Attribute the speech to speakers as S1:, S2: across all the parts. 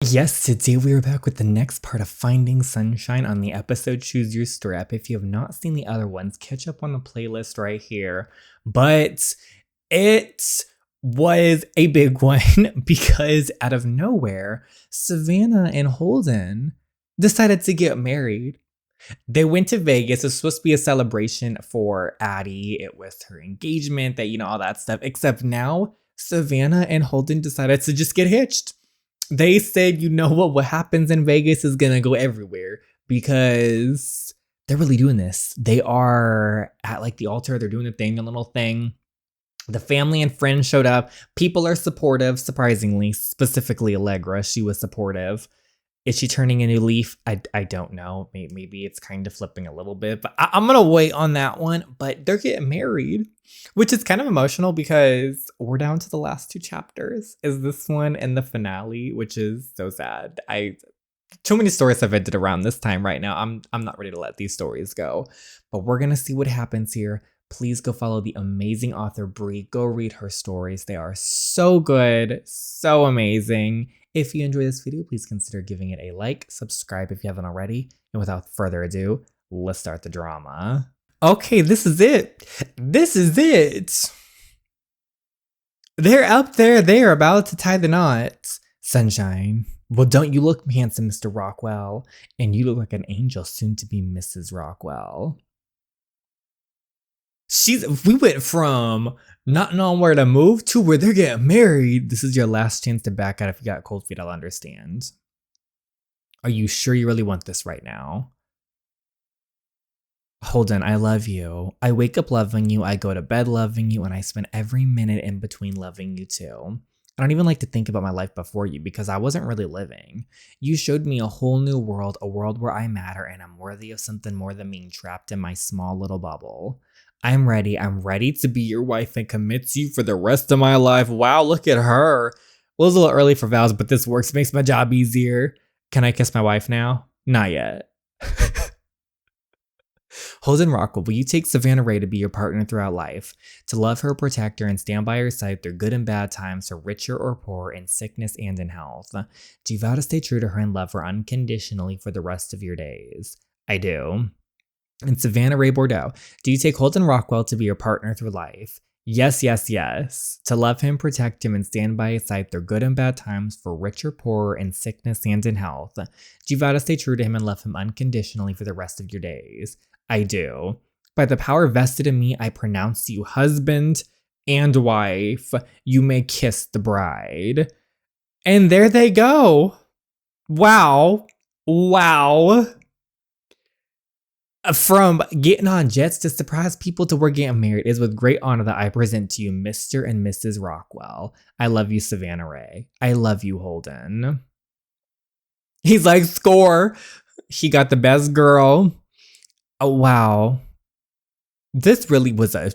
S1: Yes, today we are back with the next part of Finding Sunshine on the episode Choose Your Strap. If you have not seen the other ones, catch up on the playlist right here. But it was a big one because out of nowhere, Savannah and Holden decided to get married. They went to Vegas. It was supposed to be a celebration for Addie. It was her engagement, all that stuff. Except now, Savannah and Holden decided to just get hitched. They said, what happens in Vegas is going to go everywhere because they're really doing this. They are at the altar. They're doing the thing, the little thing. The family and friends showed up. People are supportive, surprisingly, specifically Allegra. She was supportive. Is she turning a new leaf? I don't know. Maybe it's kind of flipping a little bit, but I'm going to wait on that one. But they're getting married, which is kind of emotional because we're down to the last 2 chapters. Is this one and the finale, which is so sad. Too many stories have ended around this time right now. I'm not ready to let these stories go, but we're going to see what happens here. Please go follow the amazing author Brie. Go read her stories. They are so good, so amazing. If you enjoy this video, please consider giving it a like, subscribe if you haven't already, and without further ado, let's start the drama. Okay, this is it. This is it. They're up there. They are about to tie the knot. Sunshine. Well, don't you look handsome, Mr. Rockwell? And you look like an angel, soon to be Mrs. Rockwell. We went from not knowing where to move to where they're getting married. This is your last chance to back out. If you got cold feet, I'll understand. Are you sure you really want this right now? Holden, I love you. I wake up loving you. I go to bed loving you. And I spend every minute in between loving you too. I don't even like to think about my life before you because I wasn't really living. You showed me a whole new world, a world where I matter and I'm worthy of something more than being trapped in my small little bubble. I'm ready. I'm ready to be your wife and commit to you for the rest of my life. Wow, look at her. Well, it's a little early for vows, but this works. It makes my job easier. Can I kiss my wife now? Not yet. Holden Rockwell, will you take Savannah Ray to be your partner throughout life? To love her, protect her, and stand by her side through good and bad times, for richer or poor, in sickness and in health. Do you vow to stay true to her and love her unconditionally for the rest of your days? I do. And Savannah Ray Bordeaux, do you take Holden Rockwell to be your partner through life? Yes, yes, yes. To love him, protect him, and stand by his side through good and bad times, for rich or poor, in sickness and in health. Do you vow to stay true to him and love him unconditionally for the rest of your days? I do. By the power vested in me, I pronounce you husband and wife. You may kiss the bride. And there they go. Wow. Wow. From getting on jets to surprise people to we're getting married, is with great honor that I present to you Mr. and Mrs. Rockwell. I love you, Savannah Ray. I love you, Holden. He's like, score. He got the best girl. Oh, wow. This really was a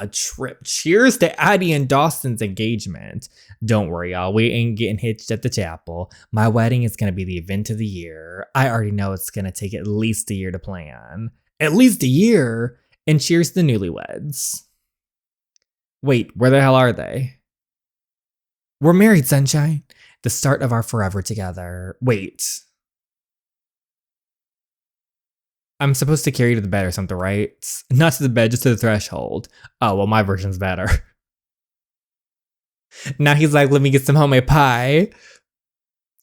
S1: trip. Cheers to Addie and Dawson's engagement. Don't worry, y'all. We ain't getting hitched at the chapel. My wedding is going to be the event of the year. I already know it's going to take at least a year to plan. At least a year? And cheers to the newlyweds. Wait, where the hell are they? We're married, Sunshine. The start of our forever together. Wait. I'm supposed to carry you to the bed or something, right? Not to the bed, just to the threshold. Oh, well, my version's better. Now he's like, let me get some homemade pie.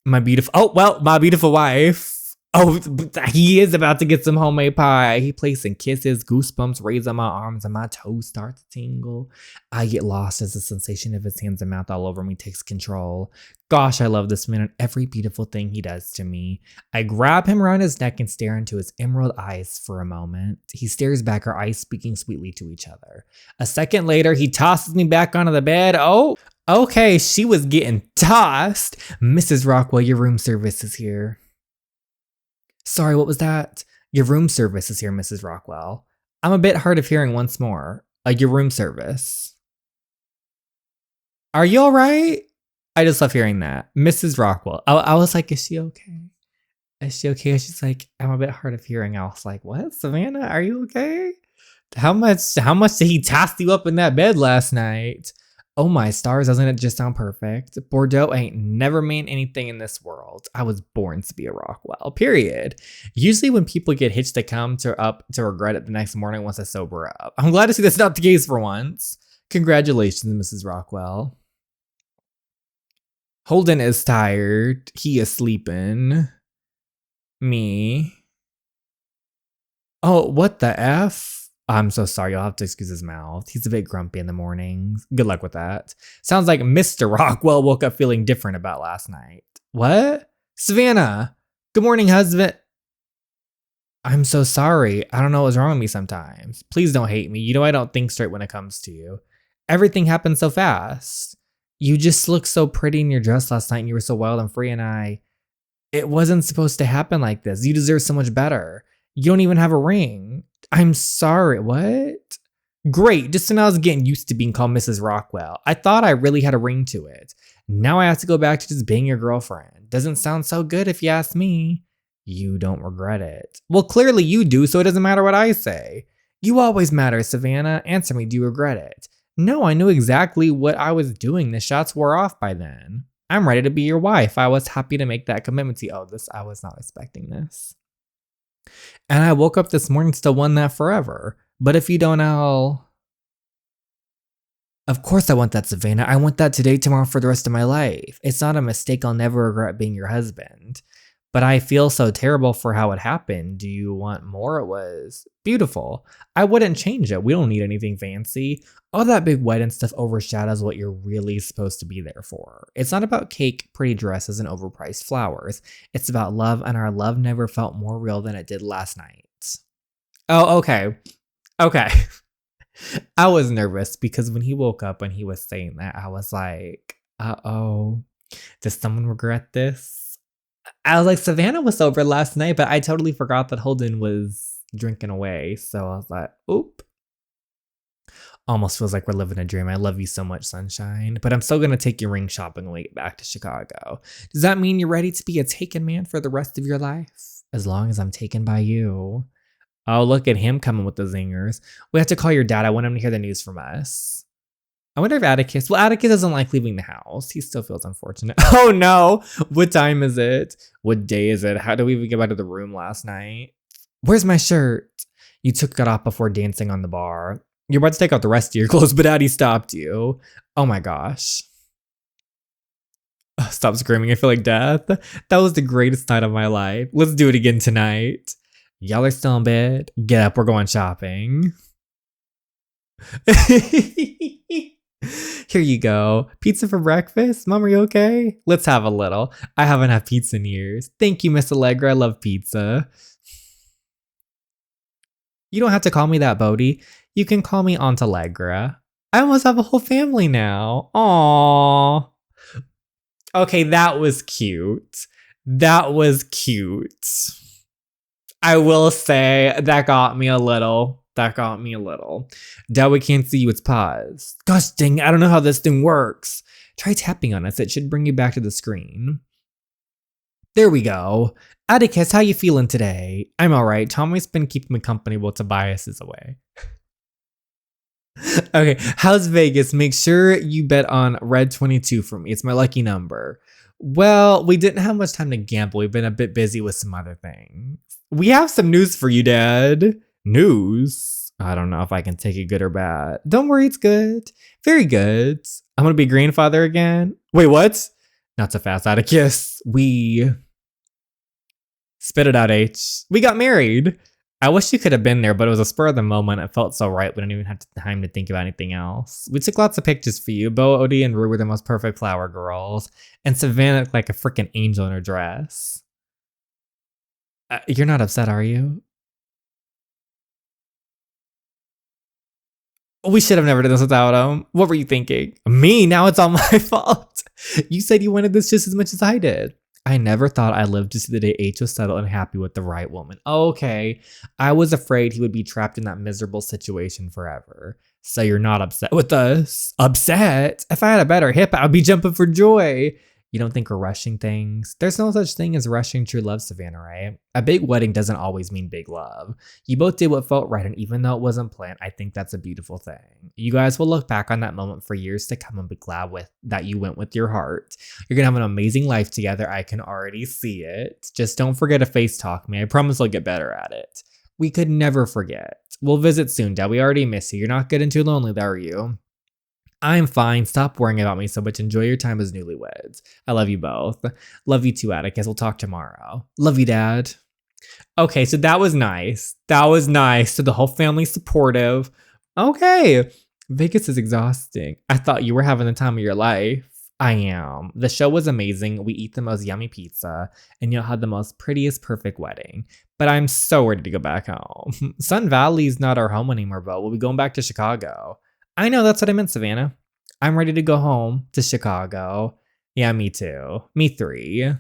S1: My beautiful wife. Oh, he is about to get some homemade pie. He placing kisses, goosebumps raise on my arms, and my toes start to tingle. I get lost as the sensation of his hands and mouth all over me takes control. Gosh, I love this man and every beautiful thing he does to me. I grab him around his neck and stare into his emerald eyes for a moment. He stares back, our eyes speaking sweetly to each other. A second later, he tosses me back onto the bed. Oh, okay, she was getting tossed. Mrs. Rockwell, your room service is here. Sorry, what was that? Your room service is here, Mrs. Rockwell. I'm a bit hard of hearing once more. Your room service. Are you all right? I just love hearing that. Mrs. Rockwell. I was like, is she okay? Is she okay? She's like, I'm a bit hard of hearing. I was like, what? Savannah, are you okay? How much did he toss you up in that bed last night? Oh my stars, doesn't it just sound perfect? Bordeaux ain't never made anything in this world. I was born to be a Rockwell, period. Usually when people get hitched, they come to up to regret it the next morning once they sober up. I'm glad to see that's not the case for once. Congratulations, Mrs. Rockwell. Holden is tired. He is sleeping. Me. Oh, what the F? I'm so sorry. You'll have to excuse his mouth. He's a bit grumpy in the mornings. Good luck with that. Sounds like Mr. Rockwell woke up feeling different about last night. What? Savannah. Good morning, husband. I'm so sorry. I don't know what's wrong with me sometimes. Please don't hate me. You know I don't think straight when it comes to you. Everything happened so fast. You just looked so pretty in your dress last night and you were so wild and free and it wasn't supposed to happen like this. You deserve so much better. You don't even have a ring. I'm sorry, what? Great, just so now I was getting used to being called Mrs. Rockwell. I thought I really had a ring to it. Now I have to go back to just being your girlfriend. Doesn't sound so good if you ask me. You don't regret it. Well, clearly you do, so it doesn't matter what I say. You always matter, Savannah. Answer me, do you regret it? No, I knew exactly what I was doing. The shots wore off by then. I'm ready to be your wife. I was happy to make that commitment to you. Oh, I was not expecting this. And I woke up this morning still wanting that forever. But if you don't, Of course I want that, Savannah. I want that today, tomorrow, for the rest of my life. It's not a mistake. I'll never regret being your husband. But I feel so terrible for how it happened. Do you want more? It was beautiful. I wouldn't change it. We don't need anything fancy. All that big wedding stuff overshadows what you're really supposed to be there for. It's not about cake, pretty dresses, and overpriced flowers. It's about love, and our love never felt more real than it did last night. Oh, okay. Okay. I was nervous because when he woke up and he was saying that, I was like, uh-oh, does someone regret this? I was like, Savannah was sober last night, but I totally forgot that Holden was drinking away. So I was like, oop. Almost feels like we're living a dream. I love you so much, sunshine. But I'm still going to take you ring shopping when we get back to Chicago. Does that mean you're ready to be a taken man for the rest of your life? As long as I'm taken by you. Oh, look at him coming with the zingers. We have to call your dad. I want him to hear the news from us. I wonder if Atticus... Well, Atticus doesn't like leaving the house. He still feels unfortunate. Oh, no. What time is it? What day is it? How did we even get out of the room last night? Where's my shirt? You took it off before dancing on the bar. You're about to take out the rest of your clothes, but Daddy stopped you. Oh, my gosh. Stop screaming. I feel like death. That was the greatest night of my life. Let's do it again tonight. Y'all are still in bed? Get up. We're going shopping. Here you go. Pizza for breakfast? Mom, are you okay? Let's have a little. I haven't had pizza in years. Thank you, Miss Allegra. I love pizza. You don't have to call me that, Bodie. You can call me Aunt Allegra. I almost have a whole family now. Aww. Okay, that was cute. That was cute. I will say that got me a little. Dad, we can't see you. It's paused. Gosh dang, I don't know how this thing works. Try tapping on it. It should bring you back to the screen. There we go. Atticus, how you feeling today? I'm alright. Tommy's been keeping me company while Tobias is away. Okay, how's Vegas? Make sure you bet on red 22 for me. It's my lucky number. Well, we didn't have much time to gamble. We've been a bit busy with some other things. We have some news for you, Dad. News? I don't know if I can take it good or bad. Don't worry, it's good. Very good. I'm gonna be grandfather again. Wait, what? Not so fast, Atticus. We... Spit it out, H. We got married. I wish you could have been there, but it was a spur of the moment. It felt so right. We didn't even have time to think about anything else. We took lots of pictures for you. Bodie and Rue were the most perfect flower girls. And Savannah looked like a freaking angel in her dress. You're not upset, are you? We should have never done this without him. What were you thinking? Me? Now it's all my fault. You said you wanted this just as much as I did. I never thought I'd live to see the day H was settled and happy with the right woman. Okay. I was afraid he would be trapped in that miserable situation forever. So you're not upset with us? Upset? If I had a better hip, I'd be jumping for joy. You don't think we're rushing things? There's no such thing as rushing true love, Savannah, right? A big wedding doesn't always mean big love. You both did what felt right, and even though it wasn't planned, I think that's a beautiful thing. You guys will look back on that moment for years to come and be glad that you went with your heart. You're gonna have an amazing life together. I can already see it. Just don't forget to face talk me. I promise I'll get better at it. We could never forget. We'll visit soon, Dad. We already miss you. You're not getting too lonely, are you? I'm fine. Stop worrying about me so much. Enjoy your time as newlyweds. I love you both. Love you too, Atticus. We'll talk tomorrow. Love you, Dad. Okay, so that was nice. That was nice. So the whole family's supportive. Okay. Vegas is exhausting. I thought you were having the time of your life. I am. The show was amazing. We eat the most yummy pizza, and you'll have the most prettiest, perfect wedding. But I'm so ready to go back home. Sun Valley's not our home anymore, but we'll be going back to Chicago. I know, that's what I meant, Savannah. I'm ready to go home to Chicago. Yeah, me too. Me three.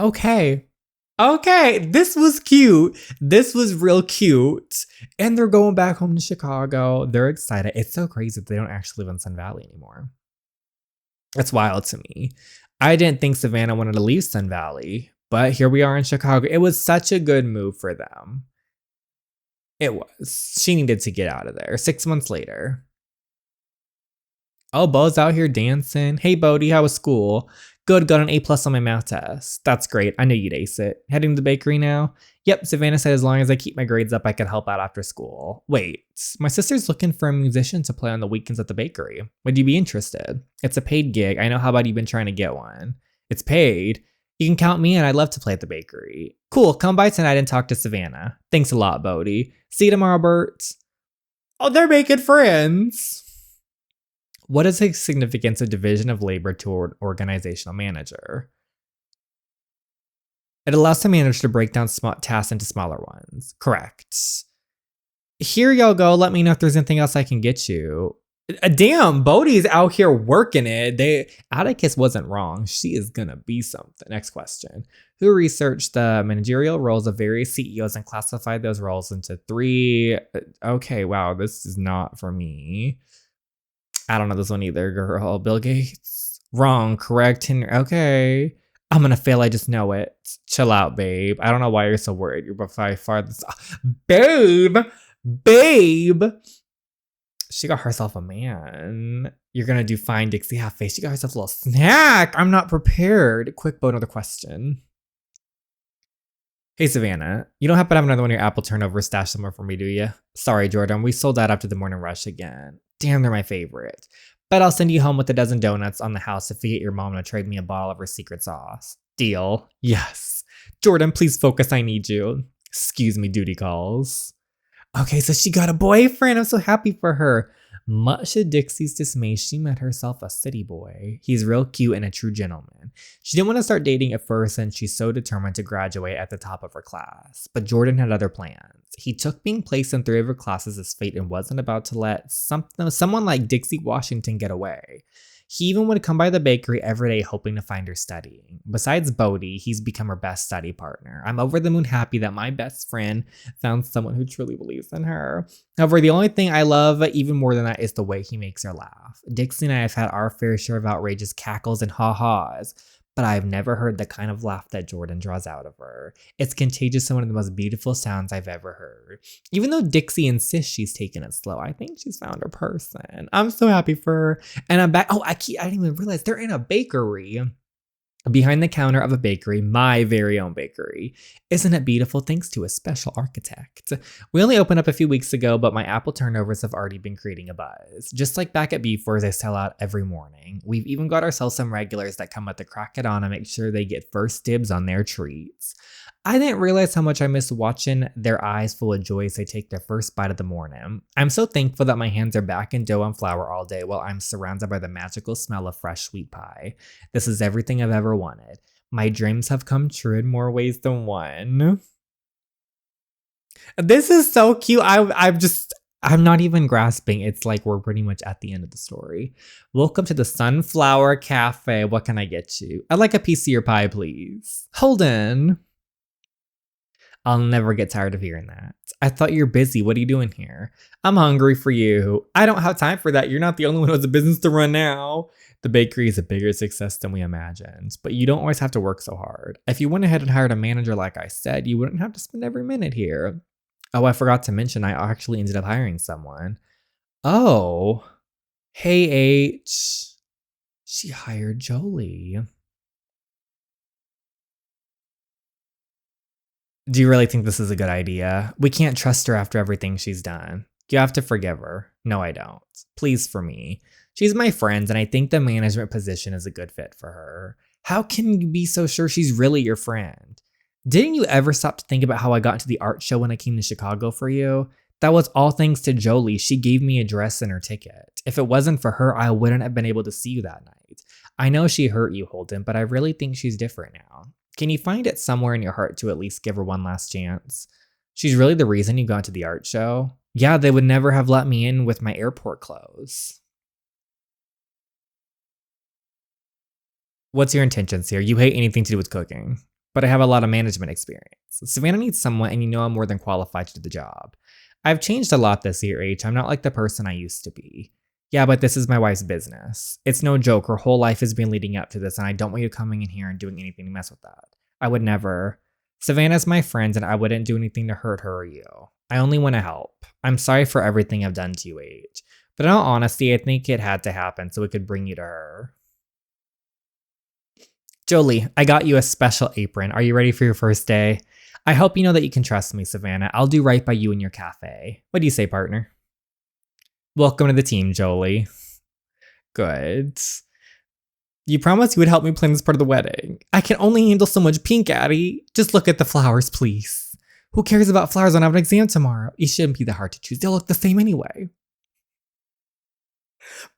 S1: Okay. Okay, this was cute. This was real cute. And they're going back home to Chicago. They're excited. It's so crazy that they don't actually live in Sun Valley anymore. That's wild to me. I didn't think Savannah wanted to leave Sun Valley, but here we are in Chicago. It was such a good move for them. It was. She needed to get out of there. 6 months later. Oh, Bo's out here dancing. Hey, Bodie, how was school? Good, got an A+ on my math test. That's great. I knew you'd ace it. Heading to the bakery now? Yep, Savannah said as long as I keep my grades up, I could help out after school. Wait, my sister's looking for a musician to play on the weekends at the bakery. Would you be interested? It's a paid gig. I know how about you've been trying to get one. It's paid. You can count me in. I'd love to play at the bakery. Cool, come by tonight and talk to Savannah. Thanks a lot, Bodie. See you tomorrow, Bert. Oh, they're making friends. What is the significance of division of labor to an organizational manager? It allows the manager to break down tasks into smaller ones. Correct. Here y'all go. Let me know if there's anything else I can get you. Damn, Bodie's out here working it. Atticus wasn't wrong. She is gonna be something. Next question. Who researched the managerial roles of various CEOs and classified those roles into 3? Okay, wow, this is not for me. I don't know this one either, girl. Bill Gates? Wrong, correct. Okay. I'm gonna fail, I just know it. Chill out, babe. I don't know why you're so worried. You're by far this. Babe! Babe! She got herself a man. You're gonna do fine, Dixie half face. She got herself a little snack. I'm not prepared. Quick, Bo, another question. Hey, Savannah, you don't happen to have another one of your apple turnover stash somewhere for me, do you? Sorry, Jordan, we sold out after the morning rush again. Damn, they're my favorite. But I'll send you home with a dozen donuts on the house if you get your mom to trade me a bottle of her secret sauce. Deal. Yes. Jordan, please focus, I need you. Excuse me, duty calls. Okay, so she got a boyfriend. I'm so happy for her. Much to Dixie's dismay, she met herself a city boy. He's real cute and a true gentleman. She didn't want to start dating at first, and she's so determined to graduate at the top of her class. But Jordan had other plans. He took being placed in 3 of her classes as fate and wasn't about to let someone like Dixie Washington get away. He even would come by the bakery every day hoping to find her studying. Besides Bodie, he's become her best study partner. I'm over the moon happy that my best friend found someone who truly believes in her. However, the only thing I love even more than that is the way he makes her laugh. Dixie and I have had our fair share of outrageous cackles and ha-has, but I've never heard the kind of laugh that Jordan draws out of her. It's contagious and one of the most beautiful sounds I've ever heard. Even though Dixie insists she's taking it slow, I think she's found her person. I'm so happy for her. And I'm back. Oh, I didn't even realize they're in a bakery. Behind the counter of a bakery, my very own bakery. Isn't it beautiful thanks to a special architect? We only opened up a few weeks ago, but my apple turnovers have already been creating a buzz. Just like back at B4's, they sell out every morning. We've even got ourselves some regulars that come at the crack of dawn and make sure they get first dibs on their treats. I didn't realize how much I miss watching their eyes full of joy as they take their first bite of the morning. I'm so thankful that my hands are back in dough and flour all day while I'm surrounded by the magical smell of fresh sweet pie. This is everything I've ever wanted. My dreams have come true in more ways than one. This is so cute. I'm not even grasping. It's like we're pretty much at the end of the story. Welcome to the Sunflower Cafe. What can I get you? I'd like a piece of your pie, please. Holden. I'll never get tired of hearing that. I thought you're busy. What are you doing here? I'm hungry for you. I don't have time for that. You're not the only one who has a business to run now. The bakery is a bigger success than we imagined, but you don't always have to work so hard. If you went ahead and hired a manager like I said, you wouldn't have to spend every minute here. Oh, I forgot to mention I actually ended up hiring someone. Oh, hey H. She hired Jolie. Do you really think this is a good idea? We can't trust her after everything she's done. You have to forgive her. No, I don't. Please, for me. She's my friend, and I think the management position is a good fit for her. How can you be so sure she's really your friend? Didn't you ever stop to think about how I got into the art show when I came to Chicago for you? That was all thanks to Jolie. She gave me a dress and her ticket. If it wasn't for her, I wouldn't have been able to see you that night. I know she hurt you, Holden, but I really think she's different now. Can you find it somewhere in your heart to at least give her one last chance? She's really the reason you got to the art show? Yeah, they would never have let me in with my airport clothes. What's your intentions here? You hate anything to do with cooking, but I have a lot of management experience. Savannah needs someone, and you know I'm more than qualified to do the job. I've changed a lot this year, H. I'm not like the person I used to be. Yeah, but this is my wife's business. It's no joke. Her whole life has been leading up to this, and I don't want you coming in here and doing anything to mess with that. I would never. Savannah's my friend, and I wouldn't do anything to hurt her or you. I only want to help. I'm sorry for everything I've done to you, H. But in all honesty, I think it had to happen so it could bring you to her. Jolie, I got you a special apron. Are you ready for your first day? I hope you know that you can trust me, Savannah. I'll do right by you and your cafe. What do you say, partner? Welcome to the team, Jolie. Good. You promised you would help me plan this part of the wedding. I can only handle so much pink, Addie. Just look at the flowers, please. Who cares about flowers when I have an exam tomorrow? It shouldn't be that hard to choose. They'll look the same anyway.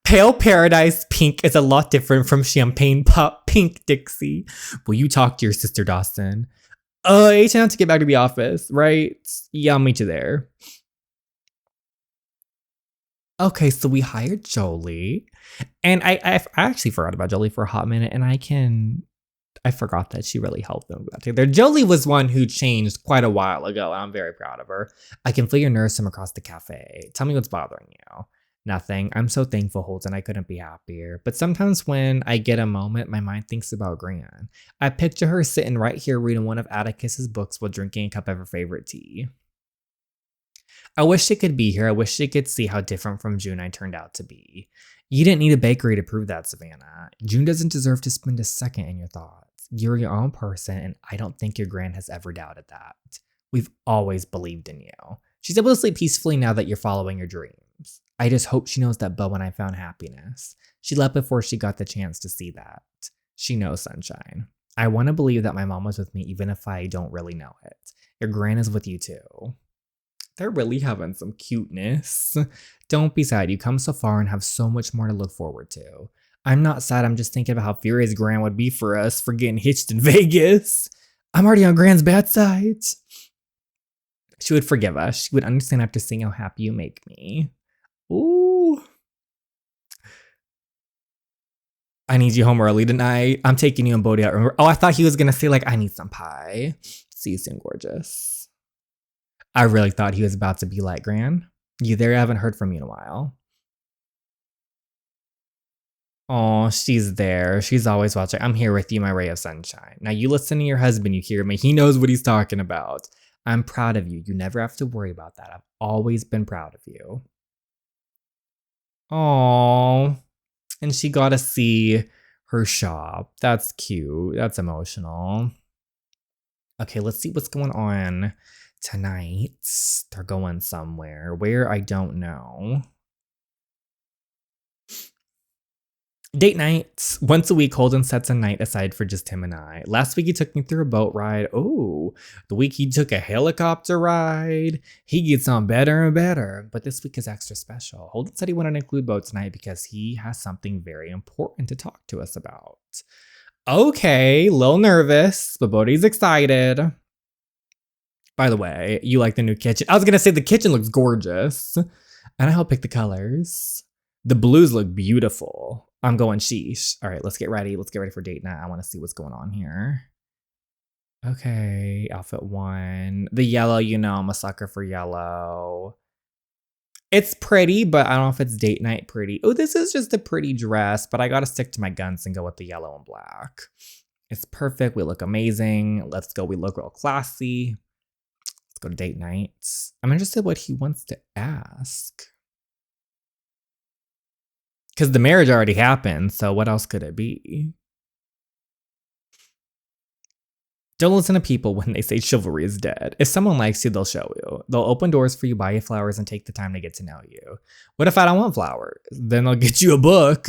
S1: Pale Paradise Pink is a lot different from Champagne Pop Pink, Dixie. Will you talk to your sister, Dawson? I have to get back to the office, right? Yeah, I'll meet you there. Okay, so we hired Jolie. And I actually forgot about Jolie for a hot minute, and I forgot that she really helped them out together. Jolie was one who changed quite a while ago, and I'm very proud of her. I can feel your nerves from across the cafe. Tell me what's bothering you. Nothing. I'm so thankful, Holden. I couldn't be happier. But sometimes when I get a moment, my mind thinks about Gran. I picture her sitting right here reading one of Atticus's books while drinking a cup of her favorite tea. I wish she could be here. I wish she could see how different from June I turned out to be. You didn't need a bakery to prove that, Savannah. June doesn't deserve to spend a second in your thoughts. You're your own person, and I don't think your Gran has ever doubted that. We've always believed in you. She's able to sleep peacefully now that you're following your dreams. I just hope she knows that Bo and I found happiness. She left before she got the chance to see that. She knows, Sunshine. I want to believe that my mom was with me even if I don't really know it. Your Gran is with you too. They're really having some cuteness. Don't be sad. You come so far and have so much more to look forward to. I'm not sad. I'm just thinking about how furious Gran would be for us for getting hitched in Vegas. I'm already on Gran's bad side. She would forgive us. She would understand after seeing how happy you make me. Ooh. I need you home early tonight. I'm taking you and Bodie out. Remember? Oh, I thought he was going to say, like, I need some pie. See you soon, gorgeous. I really thought he was about to be like, Gran, you there? I haven't heard from you in a while. Oh, she's there. She's always watching. I'm here with you, my ray of sunshine. Now you listen to your husband, you hear me. He knows what he's talking about. I'm proud of you. You never have to worry about that. I've always been proud of you. Oh, and she got to see her shop. That's cute. That's emotional. Okay, let's see what's going on tonight. They're going somewhere. Where, I don't know. Date nights. Once a week, Holden sets a night aside for just him and I. Last week, he took me through a boat ride. Oh, the week he took a helicopter ride. He gets on better and better. But this week is extra special. Holden said he wanted to include boat tonight because he has something very important to talk to us about. Okay, a little nervous, but Bodie's excited. By the way, you like the new kitchen? I was going to say the kitchen looks gorgeous. And I helped pick the colors. The blues look beautiful. I'm going sheesh. All right, let's get ready. Let's get ready for date night. I want to see what's going on here. Okay, outfit 1. The yellow, you know, I'm a sucker for yellow. It's pretty, but I don't know if it's date night pretty. Oh, this is just a pretty dress, but I gotta stick to my guns and go with the yellow and black. It's perfect. We look amazing. Let's go. We look real classy. Let's go to date nights. I'm interested what he wants to ask. Because the marriage already happened, so what else could it be? Don't listen to people when they say chivalry is dead. If someone likes you, they'll show you. They'll open doors for you, buy you flowers, and take the time to get to know you. What if I don't want flowers? Then they'll get you a book.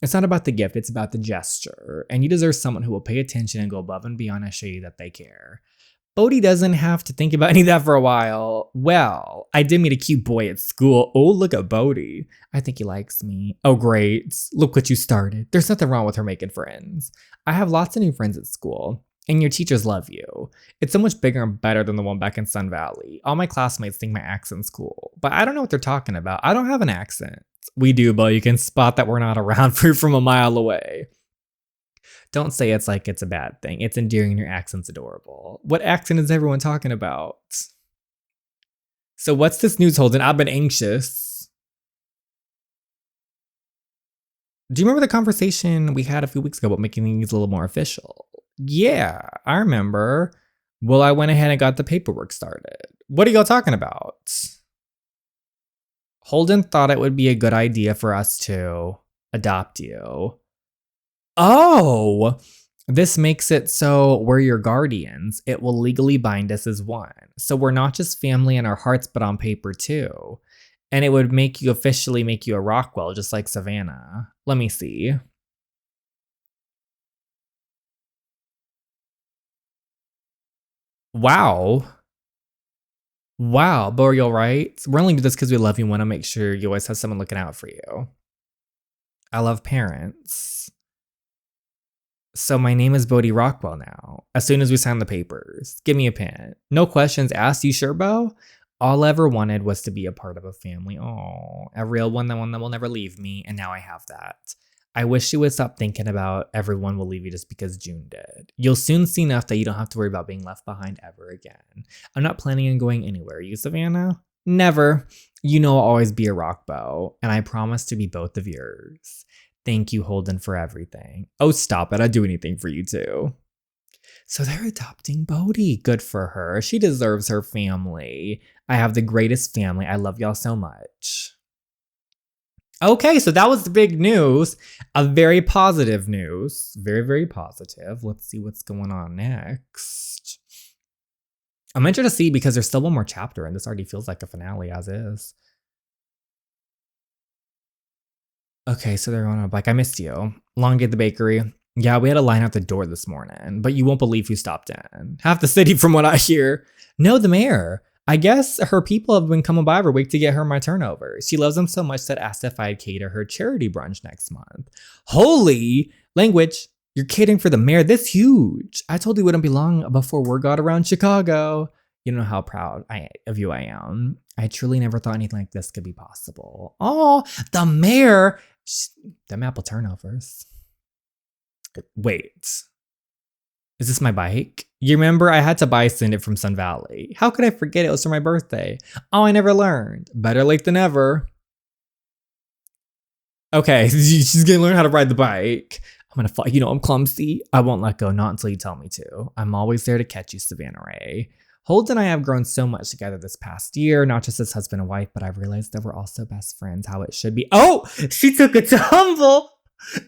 S1: It's not about the gift, it's about the gesture. And you deserve someone who will pay attention and go above and beyond to show you that they care. Bodie doesn't have to think about any of that for a while. Well, I did meet a cute boy at school. Oh, look at Bodie. I think he likes me. Oh, great. Look what you started. There's nothing wrong with her making friends. I have lots of new friends at school. And your teachers love you. It's so much bigger and better than the one back in Sun Valley. All my classmates think my accent's cool, but I don't know what they're talking about. I don't have an accent. We do, but you can spot that we're not around from a mile away. Don't say it's like it's a bad thing. It's endearing and your accent's adorable. What accent is everyone talking about? So what's this news, Holden? I've been anxious. Do you remember the conversation we had a few weeks ago about making things a little more official? Yeah, I remember. Well, I went ahead and got the paperwork started. What are y'all talking about? Holden thought it would be a good idea for us to adopt you. Oh, this makes it so we're your guardians. It will legally bind us as one. So we're not just family in our hearts, but on paper too. And it would officially make you a Rockwell, just like Savannah. Let me see. Wow. Wow, but are you all right? We're only doing this because we love you and want to make sure you always have someone looking out for you. I love parents. So my name is Bodie Rockwell now. As soon as we sign the papers, give me a pen. No questions asked. You sure, Bo? All I ever wanted was to be a part of a family. Oh, a real one, the one that will never leave me. And now I have that. I wish you would stop thinking about everyone will leave you just because June did. You'll soon see enough that you don't have to worry about being left behind ever again. I'm not planning on going anywhere. You, Savannah? Never. You know I'll always be a rock bow, and I promise to be both of yours. Thank you, Holden, for everything. Oh, stop it. I'd do anything for you too. So they're adopting Bodie. Good for her. She deserves her family. I have the greatest family. I love y'all so much. Okay, so that was the big news. A very positive news. Very, very positive. Let's see what's going on next. I'm interested to see because there's still one more chapter and this already feels like a finale as is. Okay, so they're on a bike. I missed you. Long day at the bakery. Yeah, we had a line out the door this morning, but you won't believe who stopped in. Half the city from what I hear. No, the mayor. I guess her people have been coming by every week to get her my turnovers. She loves them so much that asked if I'd cater her charity brunch next month. Holy language. You're kidding for the mayor. That's huge. I told you it wouldn't be long before word got around Chicago. You know how proud of you I am. I truly never thought anything like this could be possible. Oh, the mayor. Them apple turnovers. Wait. Is this my bike? You remember I had to buy it from Sun Valley. How could I forget it was for my birthday? Oh, I never learned. Better late than never. Okay, she's gonna learn how to ride the bike. I'm gonna fall. You know, I'm clumsy. I won't let go, not until you tell me to. I'm always there to catch you, Savannah Ray. Holt and I have grown so much together this past year, not just as husband and wife, but I've realized that we're also best friends, how it should be. Oh, she took it to humble.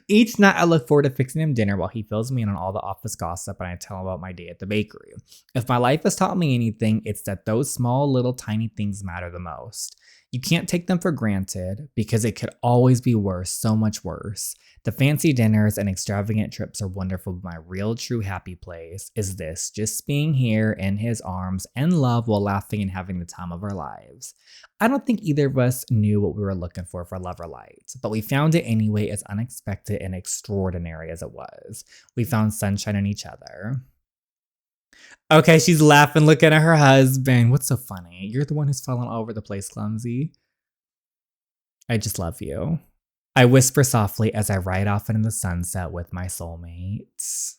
S1: Each night I look forward to fixing him dinner while he fills me in on all the office gossip and I tell him about my day at the bakery. If my life has taught me anything, it's that those small little tiny things matter the most. You can't take them for granted because it could always be worse, so much worse. The fancy dinners and extravagant trips are wonderful, but my real true happy place is this, just being here in his arms and love while laughing and having the time of our lives. I don't think either of us knew what we were looking for Love or Light, but we found it anyway, as unexpected and extraordinary as it was. We found sunshine in each other. Okay, she's laughing, looking at her husband. What's so funny? You're the one who's fallen all over the place, clumsy. I just love you. I whisper softly as I ride off into the sunset with my soulmates.